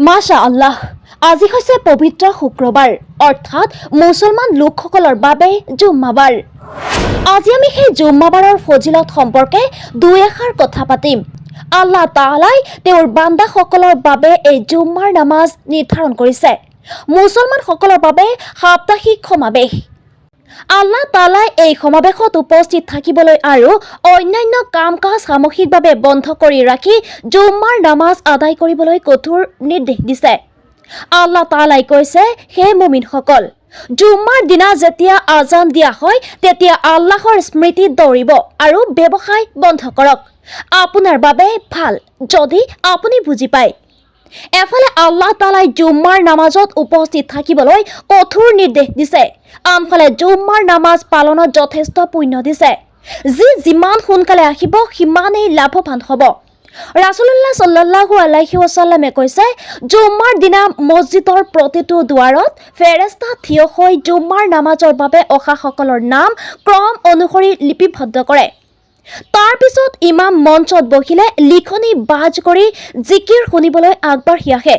মাশাআল্লাহ, আজি হৈছে পবিত্ৰ শুক্ৰবাৰ অৰ্থাৎ মুছলমান লোকসকলৰ বাবে জুম্মাবাৰ। আজি আমি সেই জুম্মাবাৰৰ ফজিলত সম্পৰ্কে দুই এষাৰ কথা পাতিম। আল্লাহ তাআলাই তেওঁৰ বান্দাসকলৰ বাবে এই জুম্মাৰ নামাজ নিৰ্ধাৰণ কৰিছে। মুছলমানসকলৰ বাবে সাপ্তাহিক সমাৱেশ। আল্লাহ তাআলাই এই সমাৱেশত উপস্থিত থাকিবলৈ আৰু অন্যান্য কাম-কাজ সামূহিকভাৱে বন্ধ কৰি ৰাখি জুম্মাৰ নামাজ আদায় কৰিবলৈ কঠোৰ নিৰ্দেশ দিছে। আল্লাহ তাআলাই কৈছে, হে মুমিনসকল, জুম্মাৰ দিনা যেতিয়া আজান দিয়া হয় তেতিয়া আল্লাহৰ স্মৃতি দৌৰিব আৰু ব্যৱসায় বন্ধ কৰক। আপোনাৰ বাবে ভাল যদি আপুনি বুজি পায়। এফালে আল্লাহ তাআলাই জুম্মাৰ নামাজত উপস্থিত থাকিবলৈ কঠোৰ নিৰ্দেশ দিছে, আনফালে জুম্মাৰ নামাজ পালনত যথেষ্ট পুণ্য দিছে। যিমান সোনকালে আহিব সিমানেই লাভৱান হ'ব। ৰাসূলুল্লাহ সাল্লাল্লাহু আলাইহি ওয়াসাল্লামে কৈছে, জুম্মাৰ দিনা মছজিদৰ প্ৰতিটো দুৱাৰত ফেৰেস্তা থিয় হৈ জুম্মাৰ নামাজৰ বাবে অহাসকলৰ নাম ক্ৰম অনুসৰি লিপিবদ্ধ কৰে। তাৰ পিছত ইমাম মঞ্চত বহিলে লিখনি বাজ কৰি জিকিৰ শুনিবলৈ আগবাঢ়ি আহে।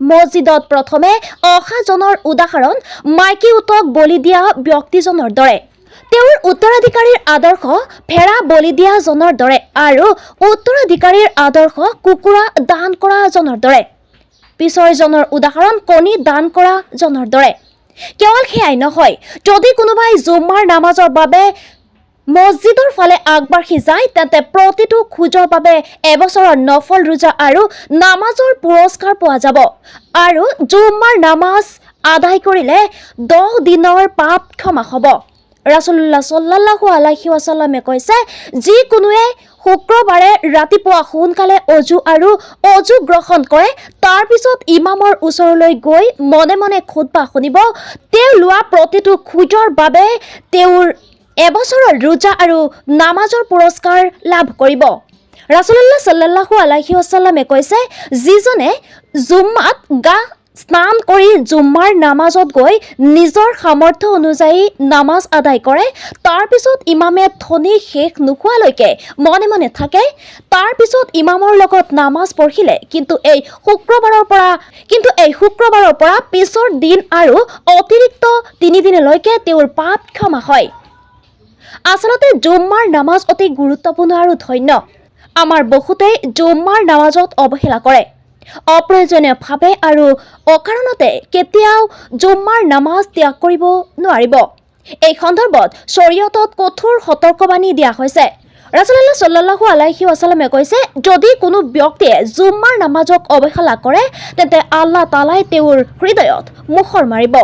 মছজিদত প্ৰথমে অহাজনৰ উদাহৰণ মাইকী উটক বলি দিয়া ব্যক্তিজনৰ দৰে, তেওঁৰ উত্তৰাধিকাৰীৰ আদৰ্শ ভেড়া বলি দিয়াজনৰ দৰে আৰু উত্তৰাধিকাৰীৰ আদৰ্শ কুকুৰা দান কৰাজনৰ দৰে। পিছৰজনৰ উদাহৰণ কণী দান কৰাজনৰ দৰে। কেৱল সেয়াই নহয়, যদি কোনোবাই জুম্মাৰ নামাজৰ বাবে মছজিদৰ ফালে আগবাঢ়ি যায় তেন্তে প্ৰতিটো খোজৰ বাবে এবছৰৰ নফল ৰোজা আৰু নামাজৰ পুৰস্কাৰ পোৱা যাব আৰু জুম্মাৰ নামাজ আদায় কৰিলে 10 দিনৰ পাপ ক্ষমা হ'ব। ৰাসূলুল্লাহ সাল্লাল্লাহু আলাইহি ওয়াসাল্লামে কৈছে, যিকোনোৱে শুক্ৰবাৰে ৰাতিপুৱা সোনকালে অজু গ্ৰহণ কৰে, তাৰ পিছত ইমামৰ ওচৰলৈ গৈ মনে মনে খুতবা শুনিব, তেওঁ লোৱা প্ৰতিটো খোজৰ বাবে তেওঁৰ এবছৰৰ ৰোজা আৰু নামাজৰ পুৰস্কাৰ লাভ কৰিব। ৰাসূলুল্লাহ সাল্লাল্লাহু আলাইহি ওয়াসাল্লামে কৈছে, যিজনে জুম্মাত স্নান কৰি জুম্মাৰ নামাজত গৈ নিজৰ সামৰ্থ্য অনুযায়ী নামাজ আদায় কৰে, তাৰ পিছত ইমামে ধ্বনি শেষ নোহোৱালৈকে মনে মনে থাকে, তাৰ পিছত ইমামৰ লগত নামাজ পঢ়িলে কিন্তু এই শুক্ৰবাৰৰ পৰা পিছৰ দিন আৰু অতিৰিক্ত 3 দিনলৈকে তেওঁৰ পাপ ক্ষমা হয়। আচলতে জুম্মাৰ নামাজ অতি গুৰুত্বপূৰ্ণ আৰু ধন্য। আমাৰ বহুতেই জুম্মাৰ নামাজত অৱহেলা কৰে। অপ্ৰয়োজনীয়ভাৱে আৰু অকাৰণতে কেতিয়াও জুম্মাৰ নামাজ ত্যাগ কৰিব নোৱাৰিব। এই সন্দৰ্ভত শৰীয়তত কঠোৰ সতৰ্কবাণী দিয়া হৈছে। ৰাসূলুল্লাহ সাল্লাল্লাহু আলাইহি ওয়াসাল্লামে কৈছে, যদি কোনো ব্যক্তিয়ে জুম্মাৰ নামাজক অৱহেলা কৰে তেন্তে আল্লাহ তাআলাই তেওঁৰ হৃদয়ত মোহৰ মাৰিব।